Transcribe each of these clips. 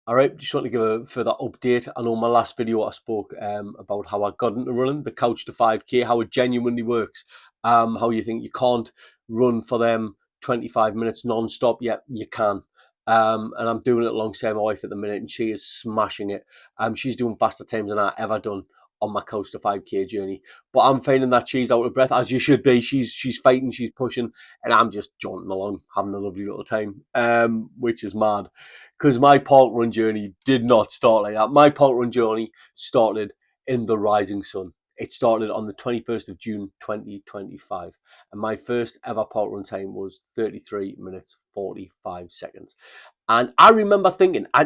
All right, just want to give a further update. I know in my last video I spoke about how I got into running, the Couch to 5K, how it genuinely works, how you think you can't run for them 25 minutes non-stop, yet you can. And I'm doing it alongside my wife at the minute, and she is smashing it. She's doing faster times than I ever done on my Couch to 5K journey. But I'm finding that she's out of breath, as you should be. She's fighting, she's pushing, and I'm just jaunting along, having a lovely little time, which is mad. Because my park run journey did not start like that. My park run journey started in the rising sun. It started on the 21st of June 2025, and my first ever park run time was 33 minutes 45 seconds. And I remember thinking, I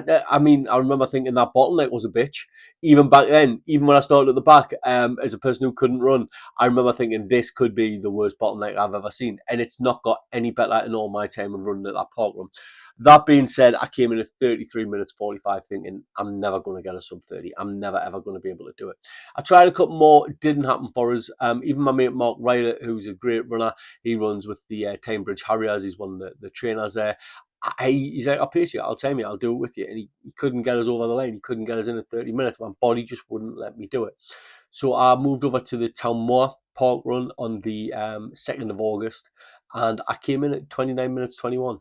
remember thinking that bottleneck was a bitch. Even back then, even when I started at the back, as a person who couldn't run, I remember thinking this could be the worst bottleneck I've ever seen. And it's not got any better in all my time of running at that park run. That being said, I came in at 33 minutes 45 thinking, I'm never going to get a sub 30. I'm never, ever going to be able to do it. I tried a couple more. It didn't happen for us. Even my mate Mark Ryder, who's a great runner, he runs with the Cambridge Harriers. He's one of the trainers there. He's like, I'll pace you, I'll tame you, I'll do it with you. And he couldn't get us over the line. He couldn't get us in at 30 minutes. My body just wouldn't let me do it. So I moved over to the Townmoor Park Run on the 2nd of August. And I came in at 29 minutes 21.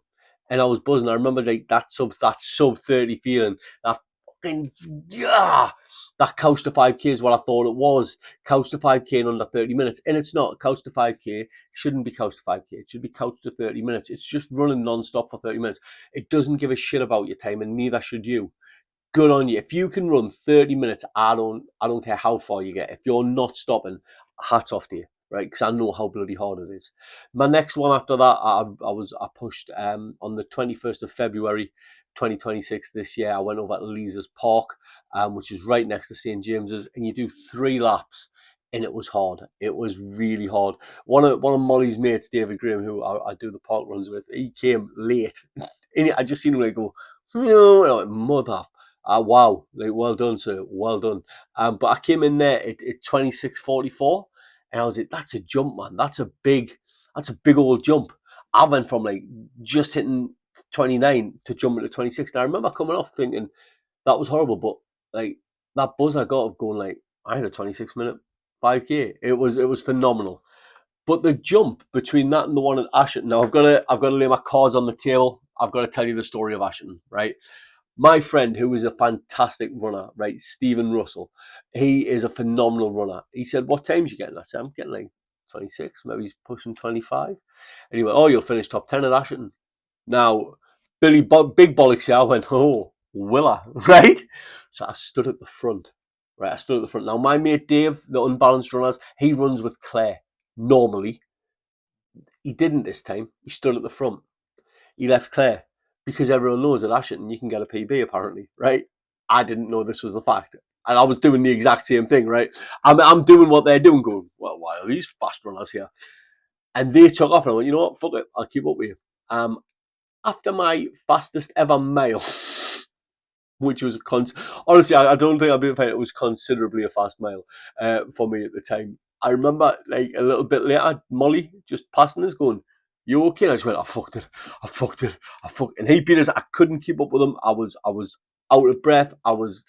And I was buzzing. I remember like that sub 30 feeling. That fucking, yeah! That Couch to 5K is what I thought it was. Couch to 5K in under 30 minutes. And it's not. Couch to 5K shouldn't be Couch to 5K. It should be Couch to 30 minutes. It's just running non-stop for 30 minutes. It doesn't give a shit about your time, and neither should you. Good on you. If you can run 30 minutes, I don't care how far you get. If you're not stopping, hats off to you, right? Because I know how bloody hard it is. My next one after that, I pushed on the 21st of February 2026 this year. I went over to Leazes Park, which is right next to St James's, and you do 3 laps. And it was hard. It was really hard. One of Molly's mates, David Graham, who I do the park runs with, he came late. And I just seen him like go, like, mother. Wow, like, well done, sir, well done. But I came in there at 26:44, and I was like, that's a jump, man. That's a big old jump. I went from like just hitting 29 to jumping to 26. And I remember coming off thinking that was horrible, but like that buzz I got of going like, I had a 26-minute 5K. It was phenomenal. But the jump between that and the one at Ashton, now I've got to lay my cards on the table. I've got to tell you the story of Ashton, right? My friend, who is a fantastic runner, right, Stephen Russell, he is a phenomenal runner. He said, what times you getting? I said, I'm getting like 26, maybe he's pushing 25. And he went, oh, you'll finish top 10 at Ashton. Now, big bollocks here. I went, oh, will I? Right? So I stood at the front. Right, I stood at the front. Now, my mate Dave, the Unbalanced Runners, he runs with Claire normally. He didn't this time. He stood at the front. He left Claire because everyone knows at Ashton you can get a PB apparently, right? I didn't know this was the fact. And I was doing the exact same thing, right? I'm doing what they're doing, going, well, why are these fast runners here? And they took off, and I went, you know what, fuck it, I'll keep up with you. After my fastest ever mile, which was honestly, I don't think I've been fine. It was considerably a fast mile for me at the time. I remember like a little bit later, Molly just passing us going, you okay? And I just went, I fucked it. And he beat us. I couldn't keep up with him. I was out of breath. It was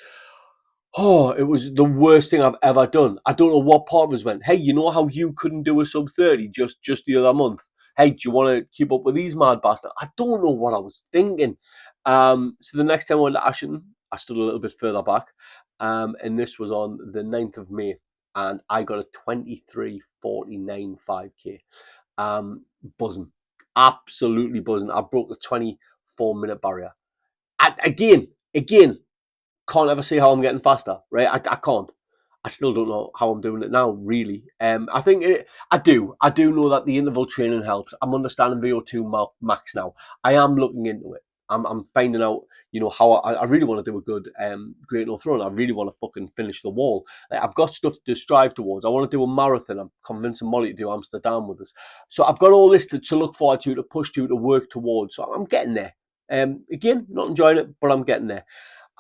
the worst thing I've ever done. I don't know what part of us went, hey, you know how you couldn't do a sub 30 just the other month? Hey, do you want to keep up with these mad bastards? I don't know what I was thinking. So the next time I went to Ashton, I stood a little bit further back. And this was on the 9th of May. And I got a 23:49 5K. Buzzing. Absolutely buzzing. I broke the 24-minute barrier. Again, can't ever see how I'm getting faster, right? I can't. I still don't know how I'm doing it now, really. I think I do know that the interval training helps. I'm understanding VO2 max now. I am looking into it. I'm finding out, how I really want to do a good Great North Run. I really want to fucking finish the wall. Like, I've got stuff to strive towards. I want to do a marathon. I'm convincing Molly to do Amsterdam with us. So I've got all this to look forward to push to work towards. So I'm getting there. Again, not enjoying it, but I'm getting there.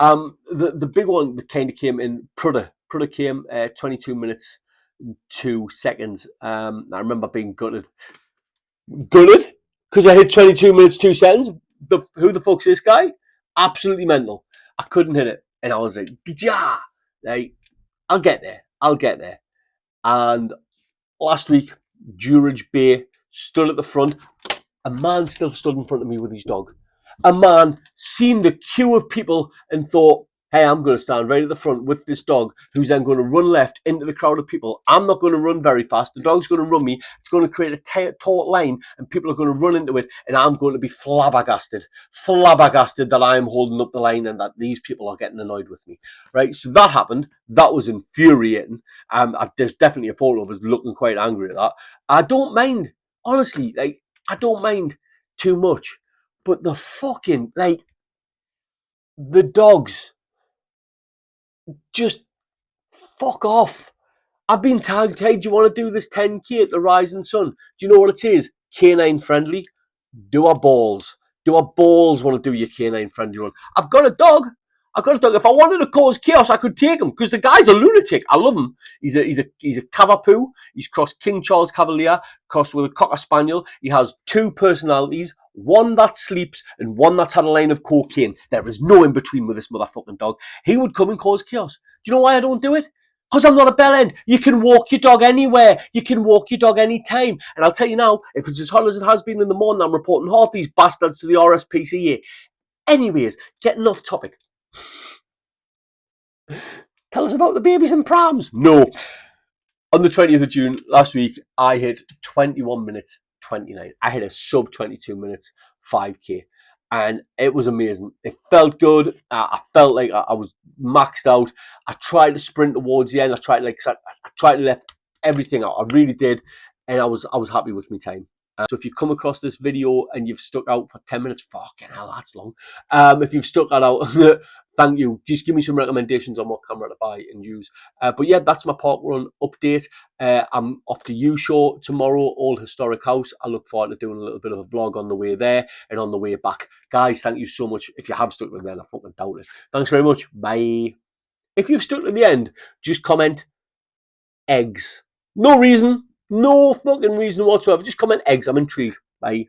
The big one that kind of came in, Prudhoe. Prudhoe came 22 minutes 2 seconds. I remember being gutted because I hit 22 minutes 2 seconds. Who the fuck's this guy? Absolutely mental. I couldn't hit it. And I was like, yeah, like, I'll get there. And last week, Durridge Bay stood at the front. A man still stood in front of me with his dog. A man seen the queue of people and thought, hey, I'm going to stand right at the front with this dog, who's then going to run left into the crowd of people. I'm not going to run very fast. The dog's going to run me. It's going to create a taut line, and people are going to run into it, and I'm going to be flabbergasted that I'm holding up the line and that these people are getting annoyed with me. Right? So that happened. That was infuriating. There's definitely a photo of us looking quite angry at that. I don't mind, honestly. Like, I don't mind too much, but the fucking, like, the dogs just fuck off. I've been tagged, hey, do you want to do this 10k at the Rising Sun? Do you know what it is? Canine friendly. Do our balls want to do your canine friendly run? I've got a dog. If I wanted to cause chaos, I could take him, because the guy's a lunatic. I love him. He's a Cavapoo. He's crossed King Charles Cavalier, crossed with a Cocker Spaniel. He has two personalities, one that sleeps and one that's had a line of cocaine. There is no in between with this motherfucking dog. He would come and cause chaos. Do you know why I don't do it? Because I'm not a bellend. You can walk your dog anywhere. You can walk your dog anytime. And I'll tell you now, if it's as hot as it has been in the morning, I'm reporting half these bastards to the RSPCA. Anyways, getting off topic. Tell us about the babies and prams. No. On the 20th of June last week, I hit 21 minutes 29. I hit a sub 22 minutes 5k. And it was amazing. It felt good. I felt like I was maxed out. I tried to sprint towards the end. I tried to let everything out. I really did, and I was happy with my time. So if you come across this video and you've stuck out for 10 minutes, fucking hell, that's long. If you've stuck that out, thank you. Just give me some recommendations on what camera to buy and use. But yeah, that's my park run update. I'm off to Ushaw tomorrow, Old Historic House. I look forward to doing a little bit of a vlog on the way there and on the way back. Guys, thank you so much. If you have stuck to the end, I fucking doubt it. Thanks very much. Bye. If you've stuck to the end, just comment eggs. No reason. No fucking reason whatsoever. Just comment eggs. I'm intrigued. Bye.